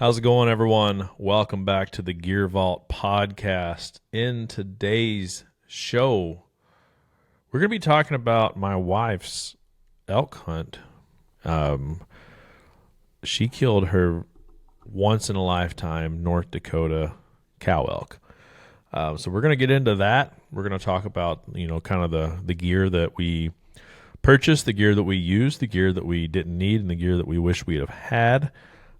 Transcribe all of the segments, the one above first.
How's it going, everyone? Welcome back to the Gear Vault podcast. In today's show, we're going to be talking about my wife's elk hunt. She killed her once-in-a-lifetime North Dakota cow elk. So we're going to get into that. We're going to talk about, kind of the gear that we purchased, the gear that we used, the gear that we didn't need, and the gear that we wish we'd have had.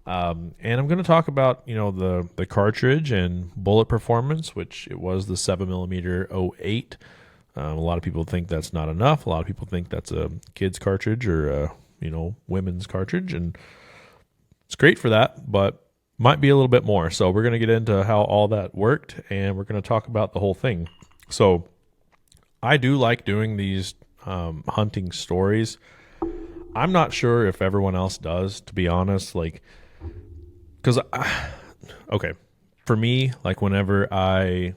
And I'm going to talk about, the cartridge and bullet performance, which it was the 7mm 08. A lot of people think that's not enough. A lot of people think that's a kid's cartridge or a, women's cartridge. And it's great for that, but might be a little bit more. So we're going to get into how all that worked, and we're going to talk about the whole thing. So I do like doing these hunting stories. I'm not sure if everyone else does, to be honest. Because, for me, whenever I,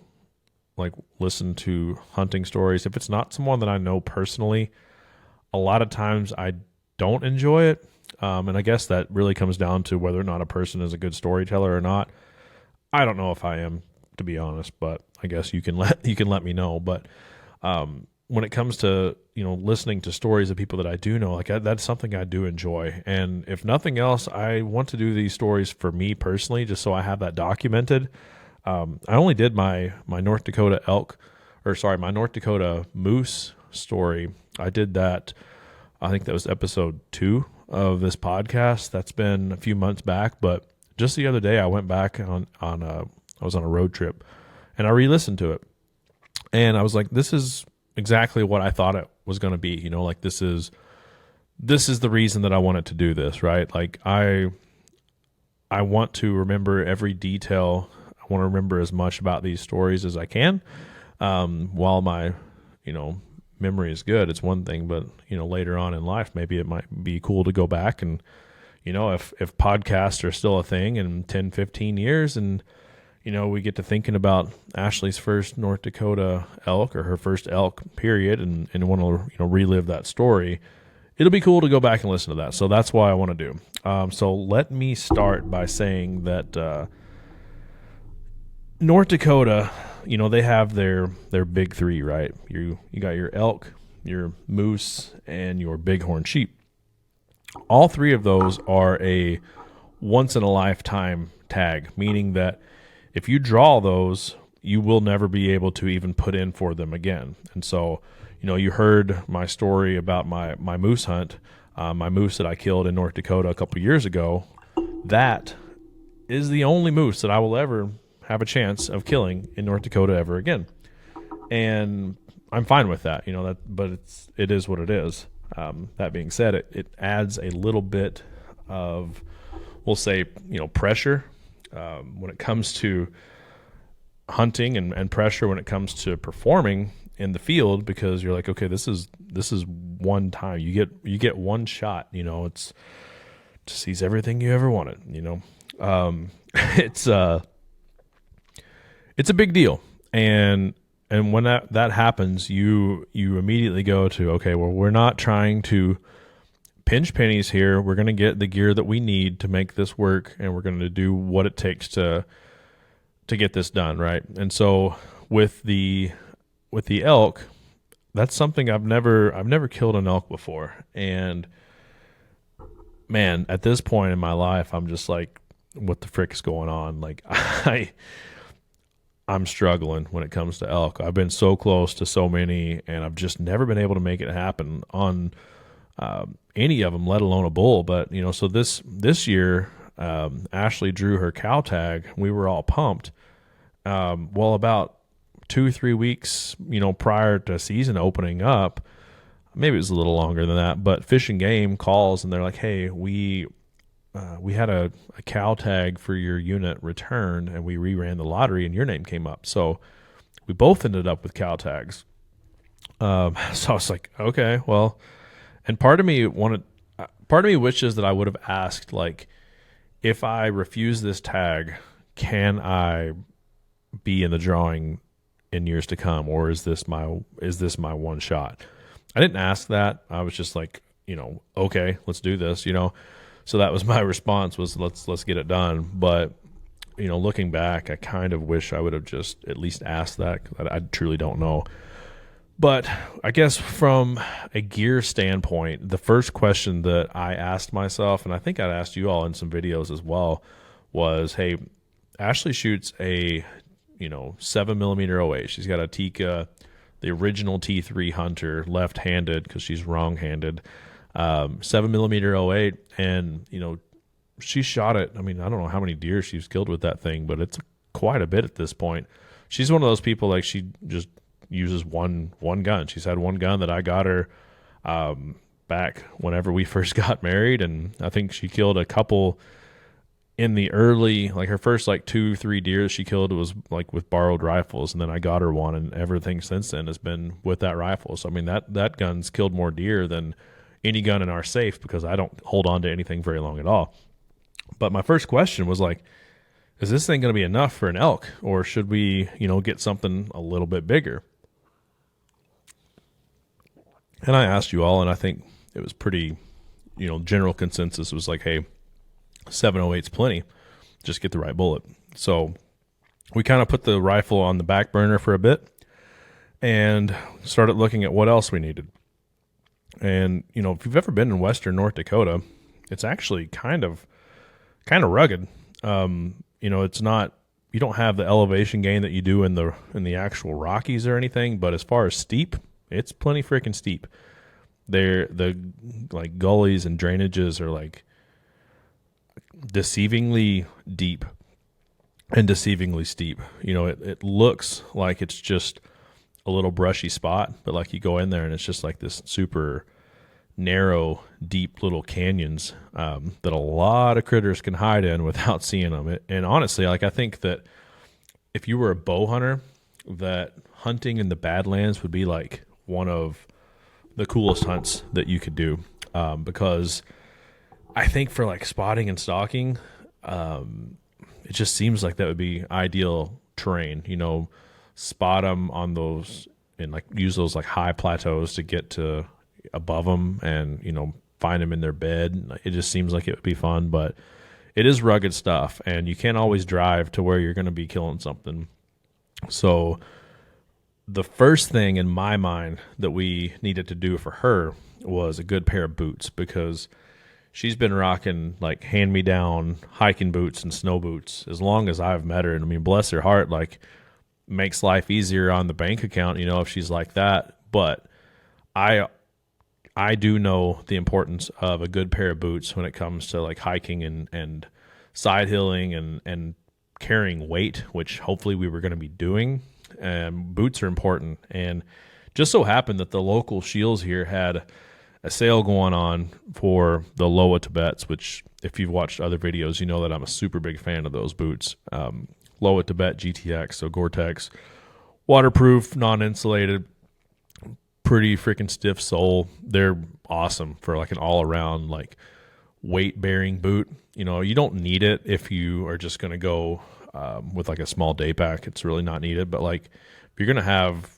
listen to hunting stories, if it's not someone that I know personally, a lot of times I don't enjoy it. And I guess that really comes down to whether or not a person is a good storyteller or not. I don't know if I am, to be honest, but I guess you can let me know. But when it comes to, listening to stories of people that I do know, that's something I do enjoy. And if nothing else, I want to do these stories for me personally, just so I have that documented. I only did my North Dakota my North Dakota moose story. I did that. I think that was episode 2 of this podcast. That's been a few months back, but just the other day I went back I was on a road trip and I re-listened to it. And I was like, this is exactly what I thought it was going to be. This is the reason that I wanted to do this, right? I want to remember every detail. I want to remember as much about these stories as I can. While my, memory is good, it's one thing, but, later on in life, maybe it might be cool to go back and, if podcasts are still a thing in 10, 15 years and, we get to thinking about Ashley's first North Dakota elk or her first elk period and want to, relive that story. It'll be cool to go back and listen to that. So that's why I want to do. So let me start by saying that North Dakota, they have their big three, right? You got your elk, your moose, and your bighorn sheep. All three of those are a once-in-a-lifetime tag, meaning that if you draw those, you will never be able to even put in for them again. And so, you heard my story about my moose hunt, my moose that I killed in North Dakota a couple years ago. That is the only moose that I will ever have a chance of killing in North Dakota ever again. And I'm fine with that, but it is what it is. That being said, it adds a little bit of, we'll say, pressure when it comes to hunting and pressure when it comes to performing in the field, because you're like, okay, this is one time you get one shot, it's to seize everything you ever wanted, it's a big deal. And when that happens, you immediately go to, okay, well, we're not trying to pinch pennies here. We're going to get the gear that we need to make this work, and we're going to do what it takes to get this done, right? And so with the elk, that's something I've never killed an elk before. And man, at this point in my life, I'm just like, what the frick is going on? I'm struggling when it comes to elk. I've been so close to so many, and I've just never been able to make it happen on any of them, let alone a bull. But so this year, Ashley drew her cow tag. We were all pumped. Well, about 2-3 weeks, prior to season opening up, maybe it was a little longer than that. But Fish and Game calls and they're like, "Hey, we had a cow tag for your unit returned, and we reran the lottery, and your name came up." So we both ended up with cow tags. So I was like, okay, well. And part of me wishes that I would have asked, if I refuse this tag, can I be in the drawing in years to come, or is this my one shot? I didn't ask that. I was just like, okay, let's do this, So that was my response, was let's get it done. But looking back, I kind of wish I would have just at least asked that, 'cause I truly don't know. But I guess from a gear standpoint, the first question that I asked myself, and I think I asked you all in some videos as well, was, hey, Ashley shoots a 7mm 08. She's got a Tika, the original T3 Hunter, left-handed because she's wrong-handed, 7mm 08, and she shot it. I mean, I don't know how many deer she's killed with that thing, but it's quite a bit at this point. She's one of those people, like, she just uses one gun. She's had one gun that I got her back whenever we first got married, and I think she killed a couple in the early, like her first like 2-3 deer she killed was like with borrowed rifles, and then I got her one, and everything since then has been with that rifle. So I mean, that gun's killed more deer than any gun in our safe, because I don't hold on to anything very long at all. But my first question was like, is this thing going to be enough for an elk, or should we get something a little bit bigger? And I asked you all, and I think it was pretty, general consensus was like, hey, 708's plenty. Just get the right bullet. So we kind of put the rifle on the back burner for a bit and started looking at what else we needed. And, if you've ever been in western North Dakota, it's actually kind of rugged. It's not, you don't have the elevation gain that you do in the actual Rockies or anything, but as far as steep, it's plenty freaking steep. The like gullies and drainages are like deceivingly deep and deceivingly steep. It looks like it's just a little brushy spot, but like you go in there and it's just like this super narrow, deep little canyons that a lot of critters can hide in without seeing them. And honestly, like, I think that if you were a bow hunter, that hunting in the Badlands would be like one of the coolest hunts that you could do, because I think for like spotting and stalking, it just seems like that would be ideal terrain. Spot them on those and like use those like high plateaus to get to above them, and find them in their bed. It just seems like it would be fun, but it is rugged stuff, and you can't always drive to where you're going to be killing something. So the first thing in my mind that we needed to do for her was a good pair of boots, because she's been rocking like hand-me-down hiking boots and snow boots as long as I've met her. And I mean, bless her heart, like, makes life easier on the bank account, if she's like that. But I do know the importance of a good pair of boots when it comes to like hiking and side hilling and carrying weight, which hopefully we were going to be doing. Boots are important. And just so happened that the local Shields here had a sale going on for the Loa Tibets, which if you've watched other videos, you know that I'm a super big fan of those boots. Loa Tibet GTX, so Gore-Tex, waterproof, non-insulated, pretty freaking stiff sole. They're awesome for like an all-around like weight-bearing boot. You don't need it if you are just going to go with like a small day pack. It's really not needed. But like if you're going to have,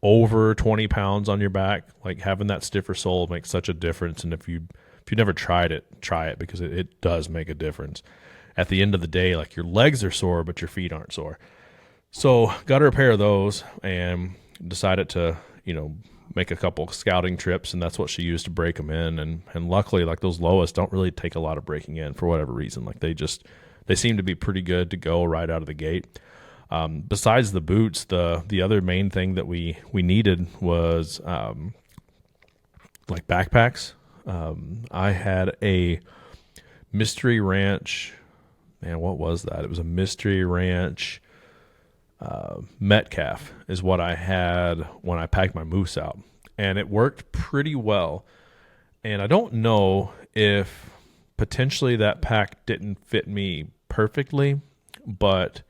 over 20 pounds on your back, like having that stiffer sole makes such a difference. And if you never tried it, try it, because it does make a difference. At the end of the day, like, your legs are sore, but your feet aren't sore. So got her a pair of those and decided to, make a couple scouting trips, and that's what she used to break them in. And luckily, like, those Loas don't really take a lot of breaking in for whatever reason. Like, they seem to be pretty good to go right out of the gate. Besides the boots, the other main thing that we needed was like backpacks. I had a Mystery Ranch, man, what was that? It was a Mystery Ranch Metcalf is what I had when I packed my moose out, and it worked pretty well. And I don't know if potentially that pack didn't fit me perfectly, but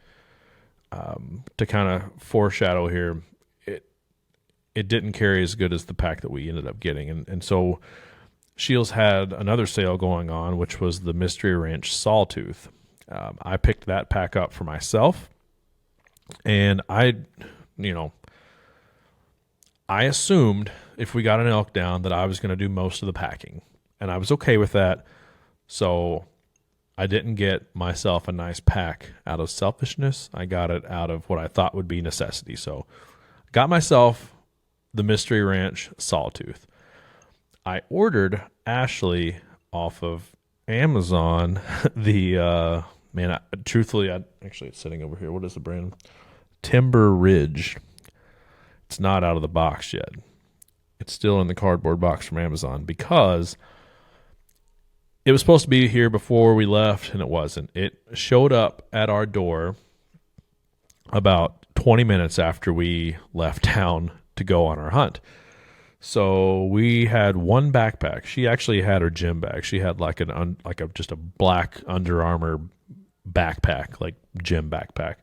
to kind of foreshadow here, it didn't carry as good as the pack that we ended up getting. And so Shields had another sale going on, which was the Mystery Ranch Sawtooth. I picked that pack up for myself, and I assumed if we got an elk down that I was going to do most of the packing, and I was okay with that. So I didn't get myself a nice pack out of selfishness. I got it out of what I thought would be necessity. So got myself the Mystery Ranch Sawtooth. I ordered Ashley off of Amazon truthfully, actually it's sitting over here. What is the brand? Timber Ridge. It's not out of the box yet. It's still in the cardboard box from Amazon because it was supposed to be here before we left, and it wasn't. It showed up at our door about 20 minutes after we left town to go on our hunt. So we had one backpack. She actually had her gym bag. She had just a black Under Armour backpack, like gym backpack.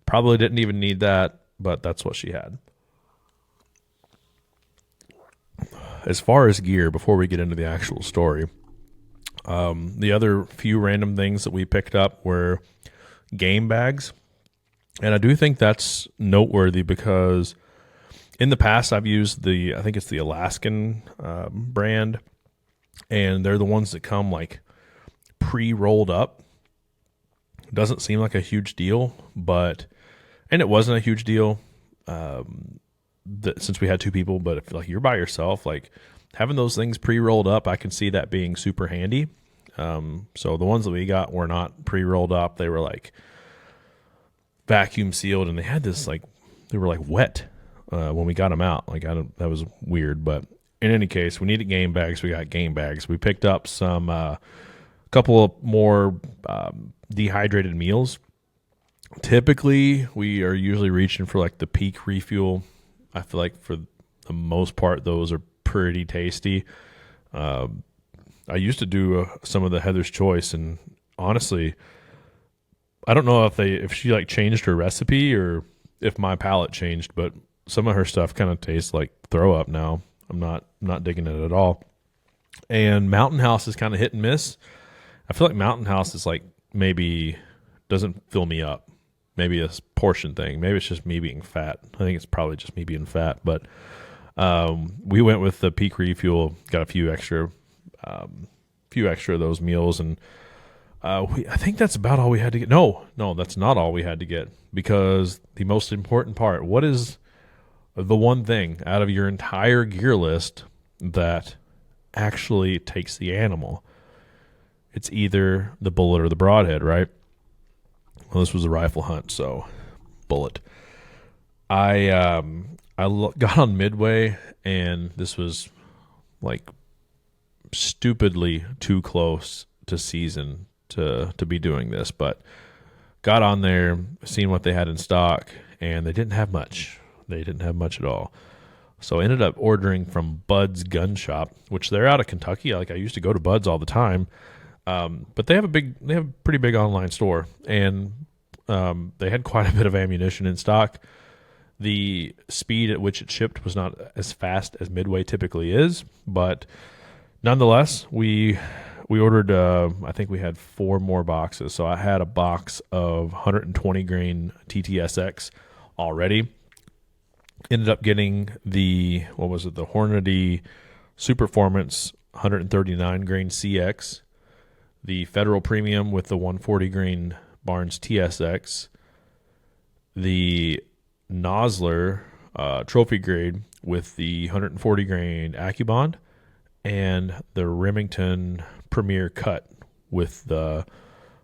Probably didn't even need that, but that's what she had. As far as gear, before we get into the actual story, the other few random things that we picked up were game bags. And I do think that's noteworthy because in the past I've used I think it's the Alaskan brand, and they're the ones that come like pre-rolled up. It doesn't seem like a huge deal, and it wasn't a huge deal since we had two people, but if like you're by yourself, like having those things pre-rolled up, I can see that being super handy. So the ones that we got were not pre-rolled up. They were like vacuum sealed, and they had this they were like wet when we got them out. That was weird, but in any case, we needed game bags. We got game bags. We picked up some couple of more dehydrated meals. Typically, we are usually reaching for like the Peak Refuel. I feel like for the most part, those are pretty tasty. I used to do some of the Heather's Choice, and honestly, I don't know if she like changed her recipe or if my palate changed, but some of her stuff kind of tastes like throw up now. I'm not digging it at all. And Mountain House is kind of hit and miss. I feel like Mountain House is like maybe doesn't fill me up. Maybe a portion thing. Maybe it's just me being fat. I think it's probably just me being fat. But we went with the Peak Refuel, got a few extra of those meals, and I think that's about all we had to get. No, that's not all we had to get, because the most important part, what is the one thing out of your entire gear list that actually takes the animal? It's either the bullet or the broadhead, right? Well, this was a rifle hunt, so bullet. I got on Midway, and this was like stupidly too close to season to be doing this, but got on there, seen what they had in stock, and they didn't have much. They didn't have much at all. So I ended up ordering from Bud's Gun Shop, which they're out of Kentucky. Like, I used to go to Bud's all the time. But they have a pretty big online store, and they had quite a bit of ammunition in stock. The speed at which it shipped was not as fast as Midway typically is, but nonetheless, we ordered, I think we had 4 more boxes. So I had a box of 120 grain TTSX already. Ended up getting the Hornady Superformance 139 grain CX, the Federal Premium with the 140 grain Barnes TSX, the Nosler Trophy Grade with the 140 grain AccuBond, and the Remington Premier Cut with the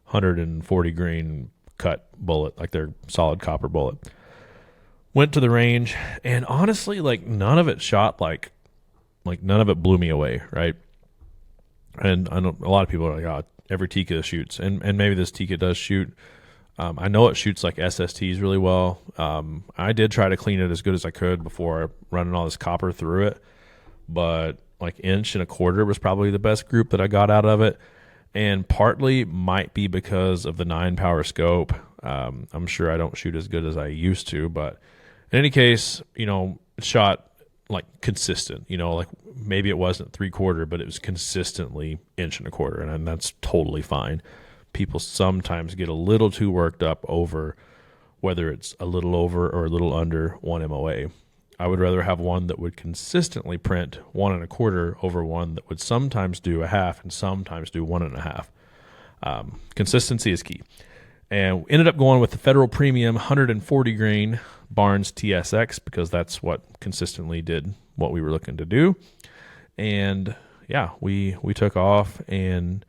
140 grain cut bullet, like their solid copper bullet. Went to the range, and honestly, like, none of it shot like none of it blew me away, right? And I know a lot of people are like, oh, every Tikka shoots, and maybe this Tikka does shoot. I know it shoots like SSTs really well. I did try to clean it as good as I could before running all this copper through it, but like 1.25 inch was probably the best group that I got out of it, and partly might be because of the 9-power scope. I'm sure I don't shoot as good as I used to, but in any case, it shot like consistent, like maybe it wasn't 3/4, but it was consistently 1.25 inch, and that's totally fine. People sometimes get a little too worked up over whether it's a little over or a little under 1 MOA. I would rather have one that would consistently print 1.25 over one that would sometimes do a half and sometimes do 1.5. Consistency is key. And we ended up going with the Federal Premium 140 grain Barnes TSX because that's what consistently did what we were looking to do. And yeah, we took off, and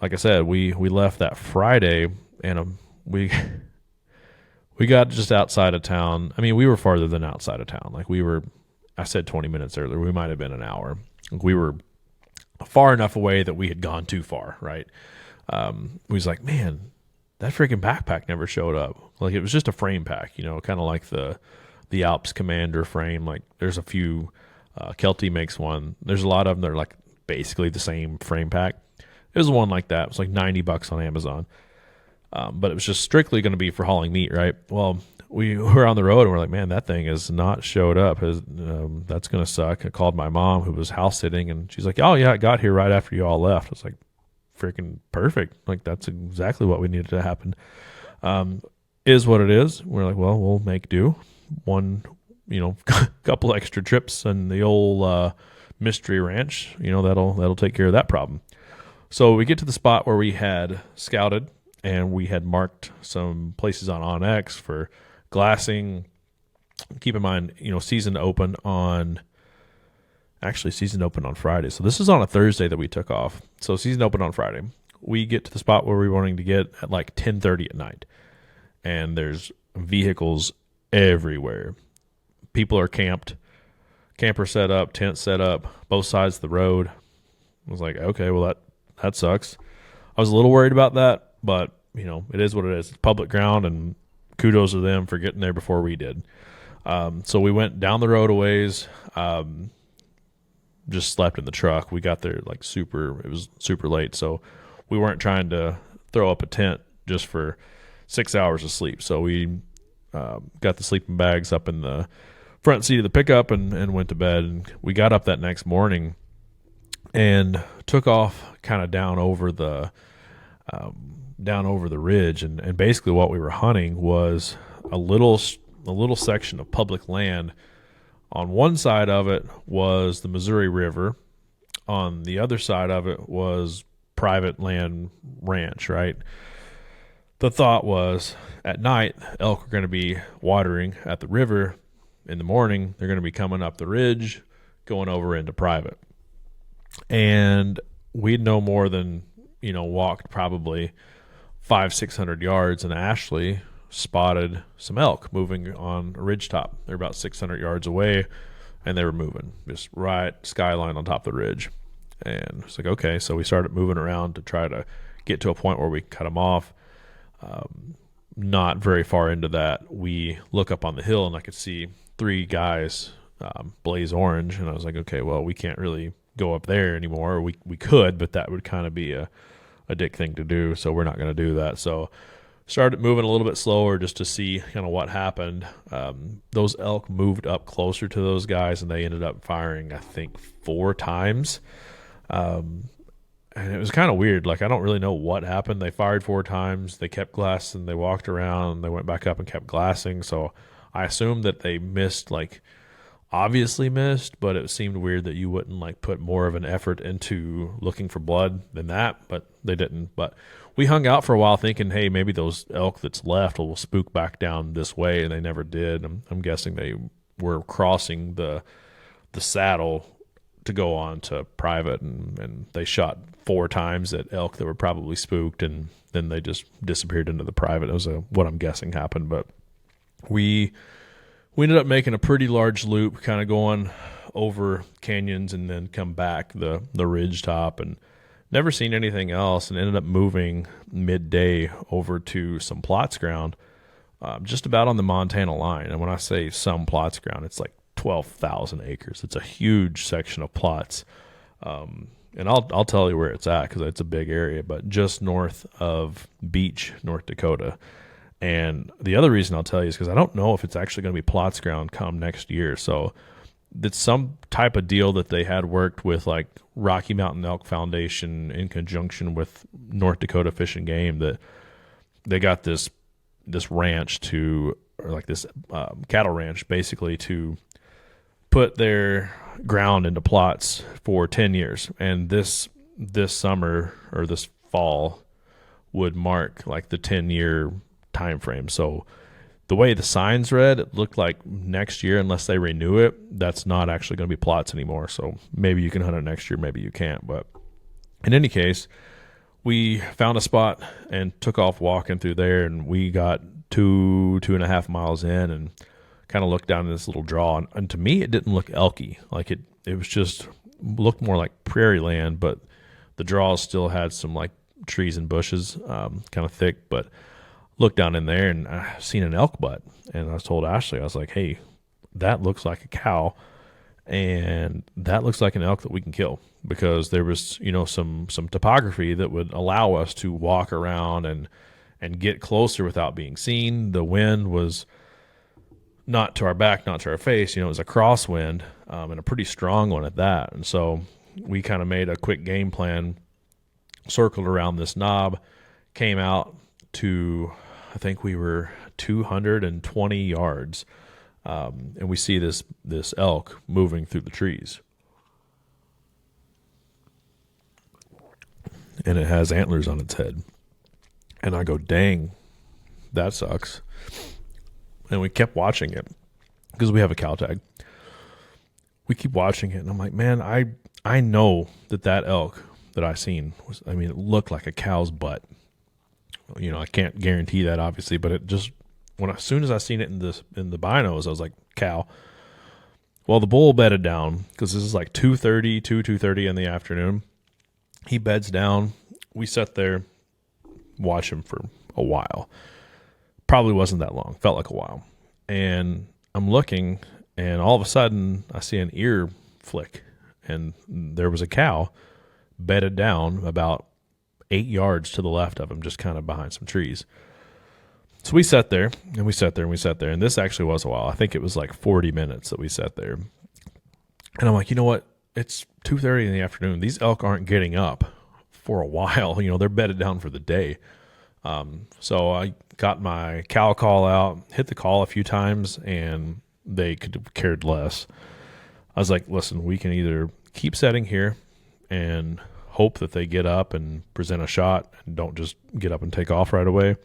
like I said, we left that Friday, and we got just outside of town. I mean, we were farther than outside of town. Like I said 20 minutes earlier, we might have been an hour. We were far enough away that we had gone too far, right? We was like, man, that freaking backpack never showed up. Like, it was just a frame pack, kind of like the Alps Commander frame. Like, there's a few, Kelty makes one. There's a lot of them that are like basically the same frame pack. It was one like that. It was like $90 on Amazon. But it was just strictly going to be for hauling meat, right? Well, we were on the road and we're like, man, that thing has not showed up. That's going to suck. I called my mom, who was house sitting, and she's like, oh yeah, it got here right after you all left. I was like, freaking perfect. Like, that's exactly what we needed to happen. Is what it is. We're like, well, we'll make do. One, couple extra trips and the old mystery ranch, that'll take care of that problem. So we get to the spot where we had scouted, and we had marked some places on OnX for glassing. Keep in mind, season open on Friday. So this is on a Thursday that we took off. So season open on Friday. We get to the spot where we were wanting to get at like 10:30 at night. And there's vehicles everywhere. People are camped, camper set up, tent set up, both sides of the road. I was like, okay, well, that sucks. I was a little worried about that, but it is what it is. It's public ground, and kudos to them for getting there before we did. So we went down the road a ways, just slept in the truck. We got there it was super late. So we weren't trying to throw up a tent just for 6 hours of sleep. So we got the sleeping bags up in the front seat of the pickup and went to bed. And we got up that next morning and took off kind of down over the ridge. And basically what we were hunting was a little section of public land. On one side of it was the Missouri River. On the other side of it was private land ranch, right? The thought was at night, elk are going to be watering at the river. In the morning, they're going to be coming up the ridge, going over into private. And we'd no more than, walked probably 500-600 yards, and Ashley spotted some elk moving on a ridge top. They're about 600 yards away, and they were moving just right skyline on top of the ridge. And it's like, okay, so we started moving around to try to get to a point where we cut them off. Not very far into that, we look up on the hill, and I could see 3 guys blaze orange, and I was like, okay, well, we can't really go up there anymore. We could, but that would kind of be a dick thing to do, so we're not going to do that. So started moving a little bit slower just to see kind of what happened. Those elk moved up closer to those guys, and they ended up firing, I think, 4 times. And it was kind of weird. Like, I don't really know what happened. They fired 4 times. They kept glassing. They walked around. They went back up and kept glassing. So I assumed that they missed, obviously missed, but it seemed weird that you wouldn't, put more of an effort into looking for blood than that, but they didn't. But we hung out for a while thinking, hey, maybe those elk that's left will spook back down this way, and they never did. I'm guessing they were crossing the saddle to go on to private, and they shot 4 times at elk that were probably spooked, and then they just disappeared into the private. It was what I'm guessing happened. But we ended up making a pretty large loop, kind of going over canyons and then come back the ridge top, and never seen anything else, and ended up moving midday over to some plots ground just about on the Montana line. And when I say some plots ground, it's like 12,000 acres. It's a huge section of plots. And I'll tell you where it's at because it's a big area, but just north of Beach, North Dakota. And the other reason I'll tell you is because I don't know if it's actually going to be plots ground come next year. So it's some type of deal that they had worked with Rocky Mountain Elk Foundation in conjunction with North Dakota Fish and Game, that they got this ranch to, or this cattle ranch basically to put their ground into plots for 10 years. And this summer or this fall would mark like the 10-year time frame. So the way the signs read, it looked like next year, unless they renew it, that's not actually going to be plots anymore. So maybe you can hunt it next year, maybe you can't. But in any case, we found a spot and took off walking through there, and we got 2.5 miles in and kind of looked down in this little draw. And to me, it didn't look elky. Like it was just looked more like prairie land, but the draws still had some like trees and bushes, kind of thick. But looked down in there and I seen an elk butt, and I told Ashley, I was like, hey, that looks like a cow, and that looks like an elk that we can kill, because there was, some topography that would allow us to walk around and get closer without being seen. The wind was not to our back, not to our face. It was a crosswind, and a pretty strong one at that. And so we kind of made a quick game plan, circled around this knob, came out to, I think we were 220 yards, and we see this elk moving through the trees. And it has antlers on its head. And I go, dang, that sucks. And we kept watching it because we have a cow tag. We keep watching it, and I'm like, man, I know that elk that I seen was, it looked like a cow's butt. I can't guarantee that, obviously, but it just, as soon as I seen it in the binos, I was like, cow. Well, the bull bedded down, because this is like 2:30 in the afternoon. He beds down. We sat there, watch him for a while. Probably wasn't that long. Felt like a while. And I'm looking, and all of a sudden, I see an ear flick, and there was a cow bedded down about 8 yards to the left of him, just kind of behind some trees. So we sat there, and we sat there, and we sat there, and this actually was a while. I think it was like 40 minutes that we sat there. And I'm like, you know what? It's 2:30 in the afternoon. These elk aren't getting up for a while. They're bedded down for the day. So I got my cow call out, hit the call a few times, and they could have cared less. I was like, listen, we can either keep setting here and hope that they get up and present a shot and don't just get up and take off right away,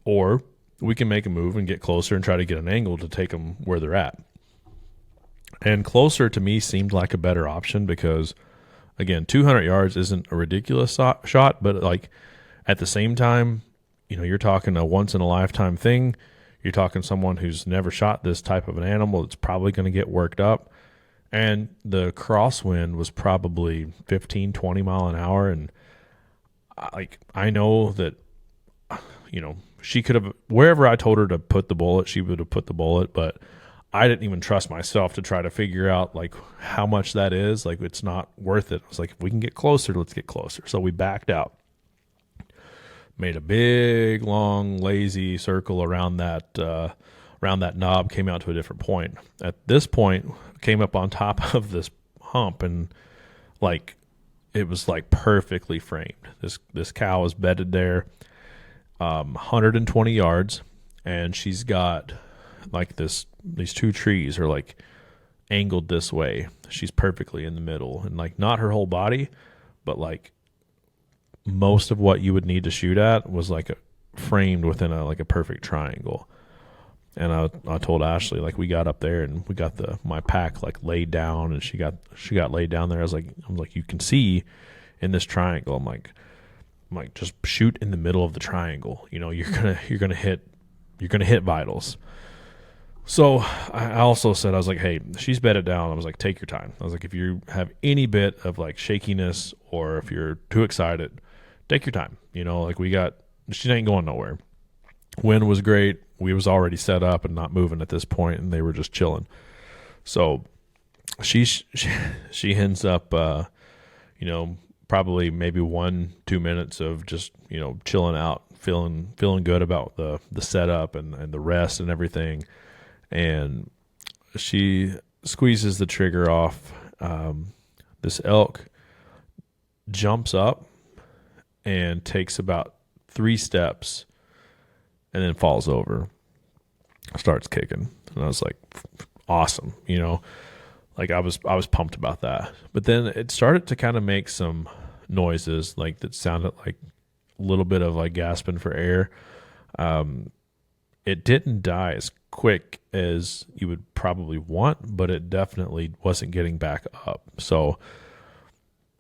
or we can make a move and get closer and try to get an angle to take them where they're at. And closer to me seemed like a better option, because again, 200 yards isn't a ridiculous shot, but like at the same time, you're talking a once in a lifetime thing. You're talking someone who's never shot this type of an animal. It's probably going to get worked up. And the crosswind was probably 15, 20 mile an hour. And I know that, she could have, wherever I told her to put the bullet, she would have put the bullet, but I didn't even trust myself to try to figure out like how much that is. Like, it's not worth it. I was like, if we can get closer, let's get closer. So we backed out, made a big, long, lazy circle around that knob, came out to a different point. At this point, came up on top of this hump, and like, it was like perfectly framed. This cow is bedded there, 120 yards, and she's got like these two trees are like angled this way. She's perfectly in the middle, and like not her whole body, but like most of what you would need to shoot at was like framed within a perfect triangle. And I told Ashley, like, we got up there and we got my pack like laid down, and she got laid down there. I was like, you can see in this triangle. I'm like, just shoot in the middle of the triangle. You're gonna hit vitals. So I also said, I was like, hey, she's bedded down. I was like, take your time. I was like, if you have any bit of like shakiness, or if you're too excited, take your time. She ain't going nowhere. Wind was great. We was already set up and not moving at this point, and they were just chilling. So she ends up, probably maybe 1-2 minutes of just, chilling out, feeling good about the setup and the rest and everything. And she squeezes the trigger off. This elk jumps up and takes about 3 steps and then falls over, starts kicking. And I was like, awesome. Like I was pumped about that. But then it started to kind of make some noises like that sounded like a little bit of like gasping for air. It didn't die as quick as you would probably want, but it definitely wasn't getting back up. So,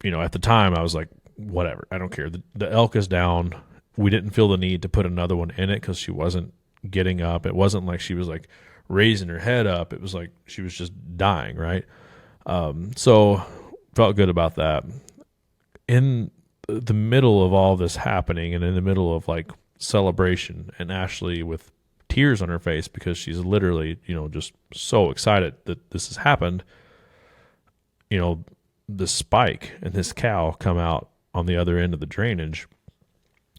at the time I was like, whatever, I don't care. The elk is down. We didn't feel the need to put another one in it because she wasn't getting up. It wasn't like she was like raising her head up. It was like she was just dying, right? So felt good about that. In the middle of all this happening and in the middle of like celebration, and Ashley with tears on her face because she's literally, just so excited that this has happened, the spike and this cow come out on the other end of the drainage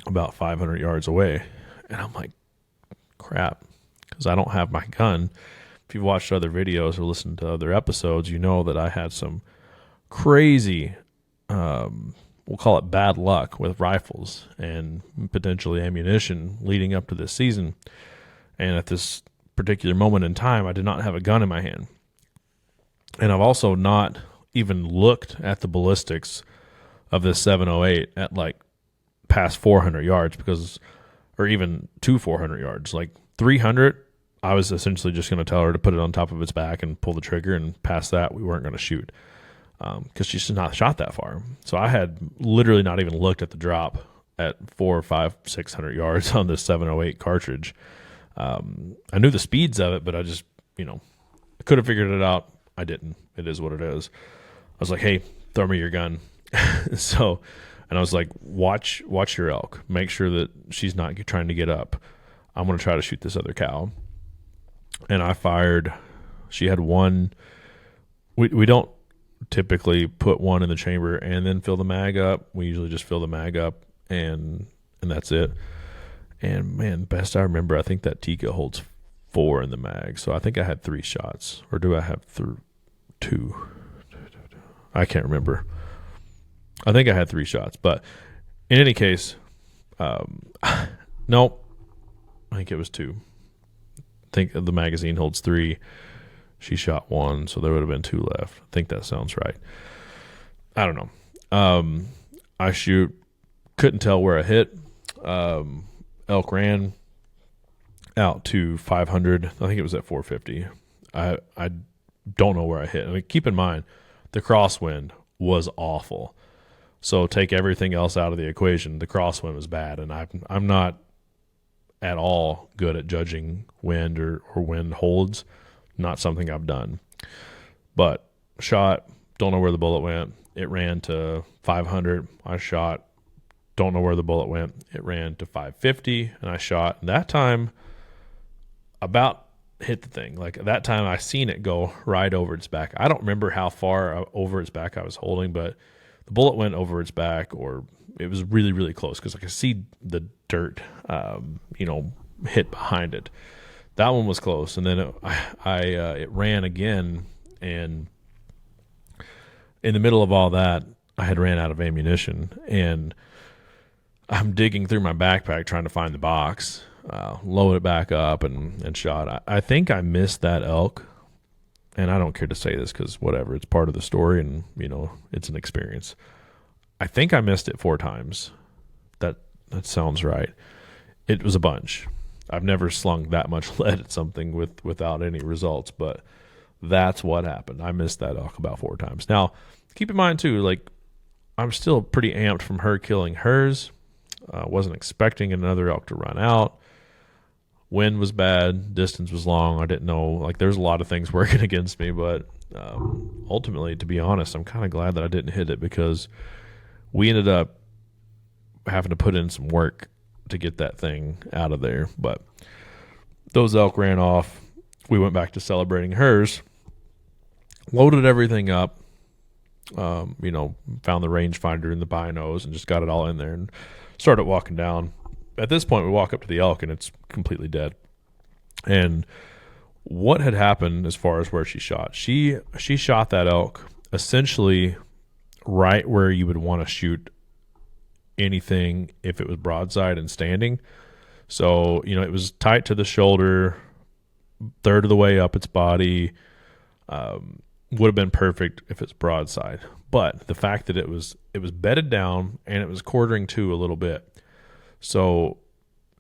about 500 yards away. And I'm like, crap, because I don't have my gun. If you've watched other videos or listened to other episodes, you know that I had some crazy, we'll call it bad luck with rifles and potentially ammunition leading up to this season. And at this particular moment in time, I did not have a gun in my hand. And I've also not even looked at the ballistics of this 708 at like past 400 yards or even to 400 yards. Like 300, I was essentially just going to tell her to put it on top of its back and pull the trigger, and past that, we weren't going to shoot because she's just not shot that far. So I had literally not even looked at the drop at 400, 500, 600 yards on this 708 cartridge. I knew the speeds of it, but I just, I could have figured it out. I didn't. It is what it is. I was like, hey, throw me your gun. And I was like, watch your elk. Make sure that she's not trying to get up. I'm going to try to shoot this other cow. And I fired. She had one. We don't typically put one in the chamber and then fill the mag up. We usually just fill the mag up and that's it. And man, best I remember, I think that Tika holds 4 in the mag. So I think I had 3 shots. Or do I have 2? I can't remember. I think I had 3 shots. But in any case, nope. I think it was 2. I think the magazine holds 3. She shot 1, so there would have been 2 left. I think that sounds right. I don't know. I shoot. Couldn't tell where I hit. Elk ran out to 500. I think it was at 450. I don't know where I hit. I mean, keep in mind, the crosswind was awful. So take everything else out of the equation. The crosswind was bad, and I'm not at all good at judging wind or wind holds. Not something I've done. But shot, don't know where the bullet went. It ran to 500. I shot, don't know where the bullet went. It ran to 550, and I shot. And that time, about hit the thing. Like that time, I seen it go right over its back. I don't remember how far over its back I was holding, but the bullet went over its back, or it was really, really close because I could see the dirt, hit behind it. That one was close, and then it ran again, and in the middle of all that, I had ran out of ammunition, and I'm digging through my backpack trying to find the box, load it back up, and shot. I think I missed that elk, and I don't care to say this because whatever, it's part of the story, and it's an experience. I think I missed it 4 times. That sounds right. It was a bunch. I've never slung that much lead at something without any results, but that's what happened. I missed that elk about 4 times. Now, keep in mind too, like I'm still pretty amped from her killing hers. Wasn't expecting another elk to run out. Wind was bad. Distance was long. I didn't know. Like there's a lot of things working against me, but ultimately, to be honest, I'm kind of glad that I didn't hit it because we ended up having to put in some work to get that thing out of there. But those elk ran off. We went back to celebrating hers, loaded everything up, found the rangefinder and the binos and just got it all in there and started walking down. At this point, we walk up to the elk and it's completely dead. And what had happened as far as where she shot, she shot that elk essentially right where you would want to shoot anything if it was broadside and standing. So, it was tight to the shoulder, third of the way up its body, would have been perfect if it's broadside. But the fact that it was bedded down and it was quartering to a little bit. So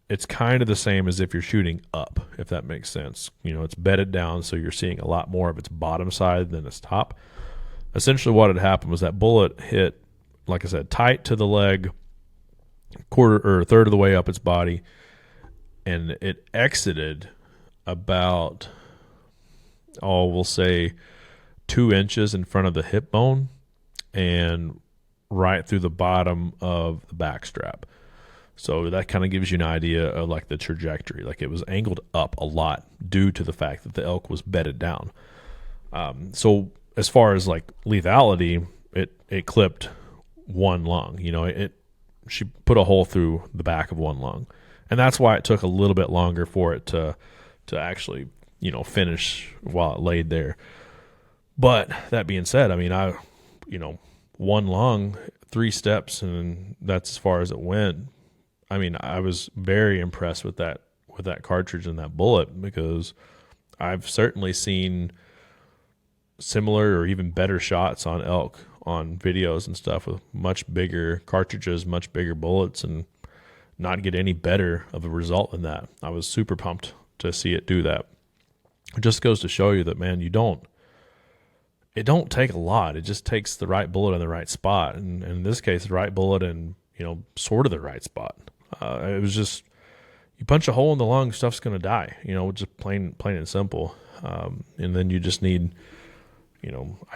it's kind of the same as if you're shooting up, if that makes sense. It's bedded down, so you're seeing a lot more of its bottom side than its top. Essentially what had happened was that bullet hit, like I said, tight to the leg, quarter or a third of the way up its body, and it exited about, we'll say 2 inches in front of the hip bone and right through the bottom of the back strap. So that kind of gives you an idea of like the trajectory. Like it was angled up a lot due to the fact that the elk was bedded down. So as far as like lethality, it clipped one lung. She put a hole through the back of one lung, and that's why it took a little bit longer for it to actually finish while it laid there. But that being said, I mean, one lung, 3 steps, and that's as far as it went. I mean, I was very impressed with that cartridge and that bullet, because I've certainly seen similar or even better shots on elk on videos and stuff with much bigger cartridges, much bigger bullets, and not get any better of a result than that. I was super pumped to see it do that. It just goes to show you that, man, it don't take a lot. It just takes the right bullet in the right spot. And in this case, the right bullet in, sort of the right spot. It was just, you punch a hole in the lung, stuff's going to die, just plain and simple. And then you just need,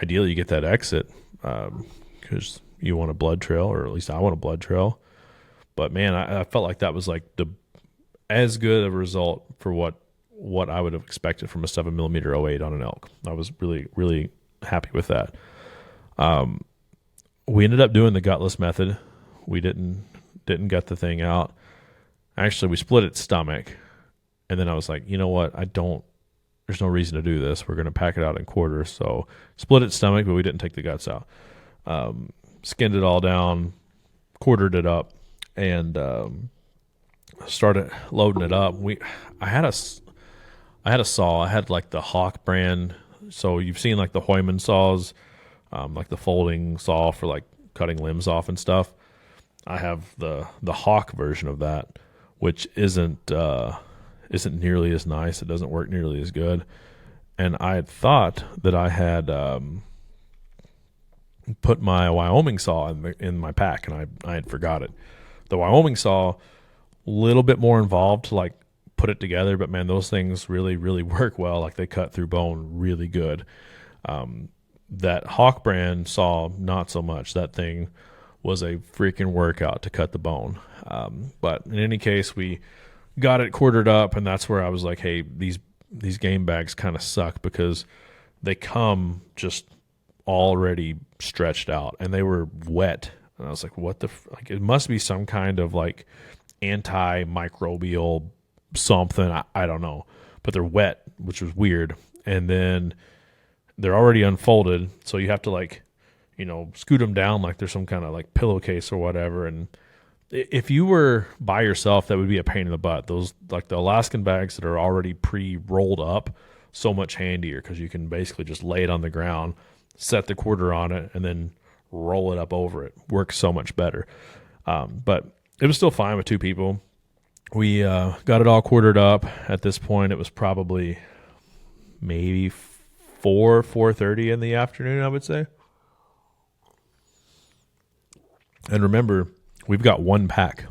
ideally you get that exit, because you want a blood trail, or at least I want a blood trail. But man, I felt like that was like as good of a result for what I would have expected from a 7mm 08 on an elk. I was really, really happy with that. We ended up doing the gutless method. We didn't gut the thing out. Actually, we split its stomach, and then I was like, you know what? There's no reason to do this. We're going to pack it out in quarters. So split its stomach, but we didn't take the guts out. Skinned it all down, quartered it up, and started loading it up. I had a saw. I had like the Hawk brand. So you've seen like the Heumann saws, like the folding saw for like cutting limbs off and stuff. I have the Hawk version of that, which isn't nearly as nice. It doesn't work nearly as good. And I had thought that I had put my Wyoming saw in my pack, and I had forgot it. The Wyoming saw, a little bit more involved to like put it together, but man, those things really, really work well. Like they cut through bone really good. That Hawk brand saw, not so much. That thing was a freaking workout to cut the bone. But in any case, we got it quartered up, and that's where I was like, hey, these game bags kind of suck, because they come just already stretched out, and they were wet. And I was like, what the like? It must be some kind of like antimicrobial something. I don't know, but they're wet, which was weird. And then they're already unfolded, so you have to like, scoot them down like there's some kind of like pillowcase or whatever. And if you were by yourself, that would be a pain in the butt. Those like the Alaskan bags that are already pre-rolled up, so much handier, because you can basically just lay it on the ground, set the quarter on it, and then roll it up over it. Works so much better. But it was still fine with 2 people. We got it all quartered up. At this point, it was probably maybe 4:30 in the afternoon, I would say. And remember, we've got one pack.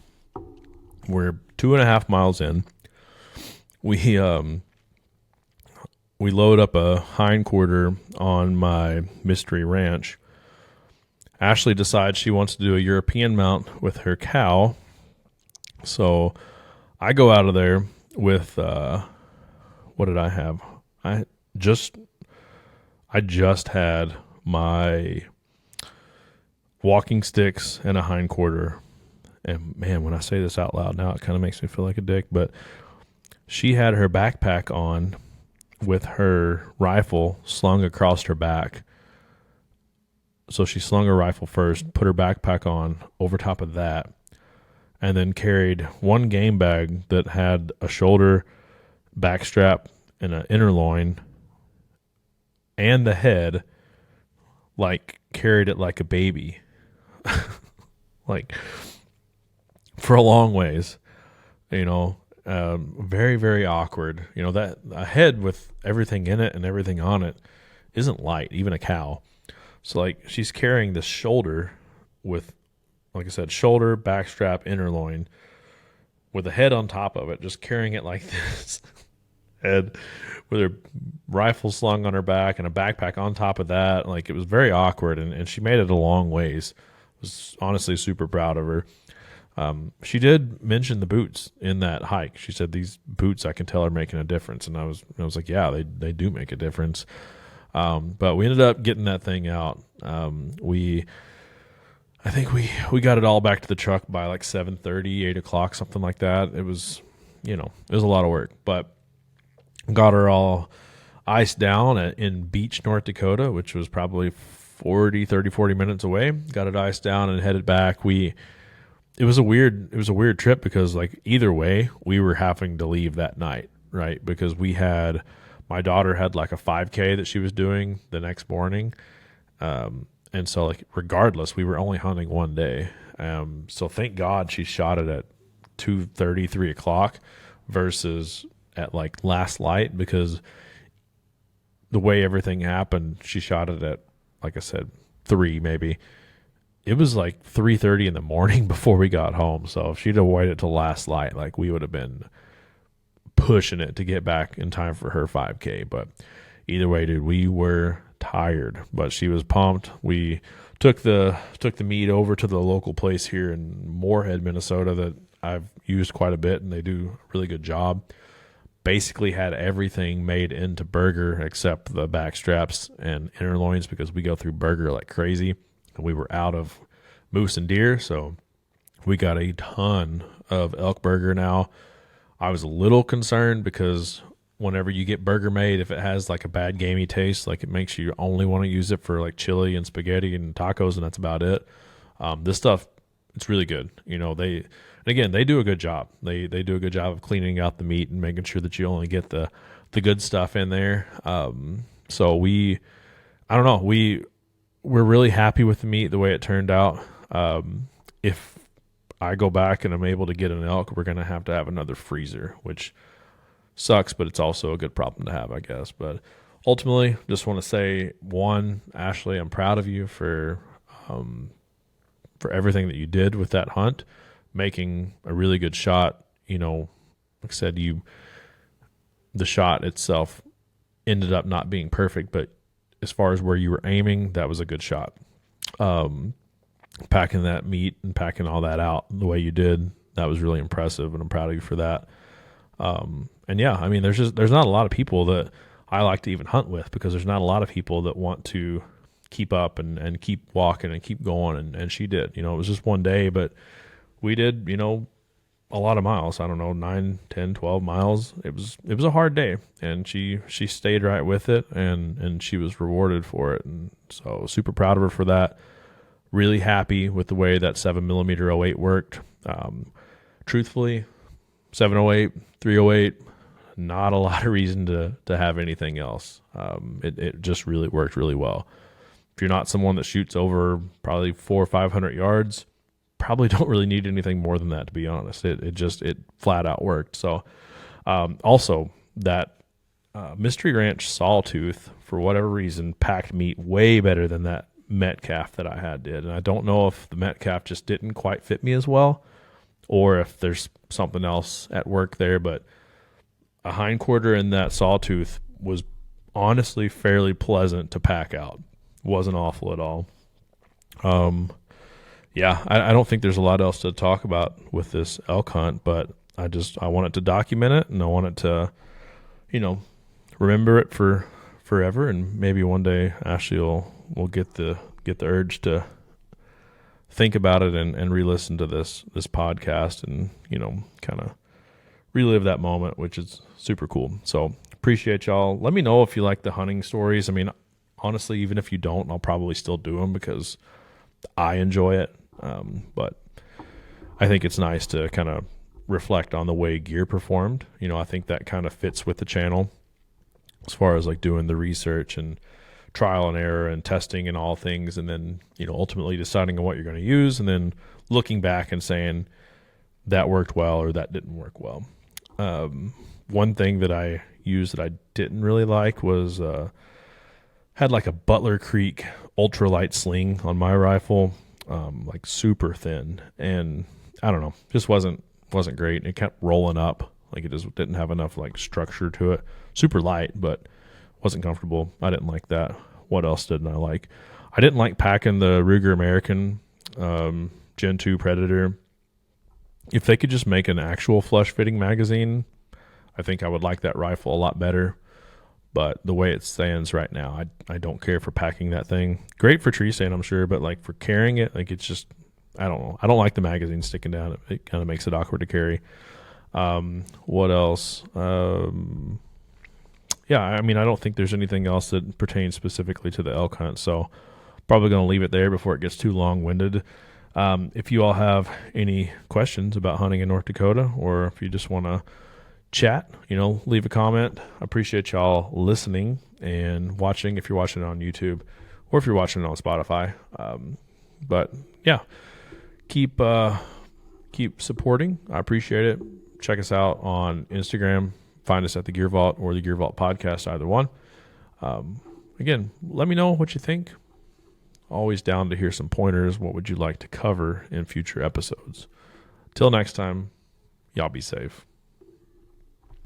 We're 2.5 miles in. We load up a hind quarter on my mystery ranch. Ashley decides she wants to do a European mount with her cow. So I go out of there with what did I have? I just had my walking sticks and a hind quarter. And man, when I say this out loud now, it kind of makes me feel like a dick, but she had her backpack on with her rifle slung across her back. So she slung her rifle first, put her backpack on over top of that, and then carried one game bag that had a shoulder, back strap, and an inner loin, and the head, like carried it like a baby, like for a long ways, very, very awkward. That a head with everything in it and everything on it isn't light, even a cow. So like she's carrying this shoulder with, like I said, shoulder, backstrap, inner loin with a head on top of it, just carrying it like this. Head with her rifle slung on her back and a backpack on top of that. Like, it was very awkward, and she made it a long ways. I was honestly super proud of her. She did mention the boots in that hike. She said, these boots, I can tell, are making a difference. And I was like, yeah, they do make a difference. But we ended up getting that thing out. I think we got it all back to the truck by like 7:30, 8 o'clock, something like that. It was, it was a lot of work, but got her all iced down in Beach, North Dakota, which was probably 40 minutes away. Got it iced down and headed back. It was a weird trip because, like, either way, we were having to leave that night, right? Because my daughter had like a 5K that she was doing the next morning. And so, like, regardless, we were only hunting one day. So thank God she shot it at 2:30, 3 o'clock versus at like last light, because the way everything happened, she shot it at, like I said, 3 maybe. It was like 3:30 in the morning before we got home. So if she'd have waited till last light, like, we would have been pushing it to get back in time for her 5K. But either way, dude, we were tired, but she was pumped. We took the meat over to the local place here in Moorhead, Minnesota, that I've used quite a bit, and they do a really good job. Basically had everything made into burger except the back straps and inner loins, because we go through burger like crazy, and we were out of moose and deer, so we got a ton of elk burger now. I was a little concerned because whenever you get burger made, if it has like a bad gamey taste, like, it makes you only want to use it for like chili and spaghetti and tacos, and that's about it. This stuff, it's really good. They do a good job. They do a good job of cleaning out the meat and making sure that you only get the good stuff in there. So we're really happy with the meat, the way it turned out. If I go back and I'm able to get an elk, we're going to have another freezer, which sucks, but it's also a good problem to have, I guess. But ultimately, just want to say, one, Ashley, I'm proud of you for everything that you did with that hunt, making a really good shot. Like I said, the shot itself ended up not being perfect, but as far as where you were aiming, that was a good shot. Packing that meat and packing all that out the way you did, that was really impressive, and I'm proud of you for that. And yeah, I mean, there's not a lot of people that I like to even hunt with, because there's not a lot of people that want to keep up and keep walking and keep going. And she did. It was just one day, but we did, a lot of miles. I don't know, 9, 10, 12 miles. It was a hard day, and she stayed right with it, and she was rewarded for it. And so super proud of her for that. Really happy with the way that 7mm 08 worked. Truthfully, 708, 308, not a lot of reason to have anything else. It just really worked really well. If you're not someone that shoots over probably 400 or 500 yards, probably don't really need anything more than that, to be honest. It flat out worked. So also that Mystery Ranch Sawtooth, for whatever reason, packed meat way better than that Metcalf that I did. And I don't know if the Metcalf just didn't quite fit me as well, or if there's something else at work there, but a hindquarter in that Sawtooth was honestly fairly pleasant to pack out. Wasn't awful at all. Yeah, I don't think there's a lot else to talk about with this elk hunt, but I wanted to document it, and I wanted to, remember it for forever, and maybe one day Ashley will get the urge to think about it and re-listen to this podcast, and kind of relive that moment, which is super cool. So appreciate y'all. Let me know if you like the hunting stories. I mean, honestly, even if you don't, I'll probably still do them because I enjoy it. But I think it's nice to kind of reflect on the way gear performed. I think that kind of fits with the channel as far as like doing the research and trial and error and testing and all things, and then ultimately deciding on what you're going to use, and then looking back and saying that worked well or that didn't work well. One thing that I used that I didn't really like was had like a Butler Creek ultralight sling on my rifle, like super thin, and I don't know, just wasn't great. It kept rolling up, like it just didn't have enough like structure to it. Super light, but wasn't comfortable. I didn't like that. What else didn't I like? I didn't like packing the Ruger American Gen 2 Predator. If they could just make an actual flush fitting magazine, I think I would like that rifle a lot better. But the way it stands right now, I don't care for packing that thing. Great for tree stand, I'm sure, but like for carrying it, like it's just, I don't know. I don't like the magazine sticking down. It kind of makes it awkward to carry. What else? Yeah, I mean, I don't think there's anything else that pertains specifically to the elk hunt, so probably going to leave it there before it gets too long-winded. If you all have any questions about hunting in North Dakota, or if you just want to chat, leave a comment. I appreciate y'all listening and watching if you're watching it on YouTube, or if you're watching it on Spotify. But yeah, keep supporting. I appreciate it. Check us out on Instagram. Find us at the Gear Vault or the Gear Vault Podcast, either one. Again, let me know what you think. Always down to hear some pointers. What would you like to cover in future episodes? Till next time, y'all be safe.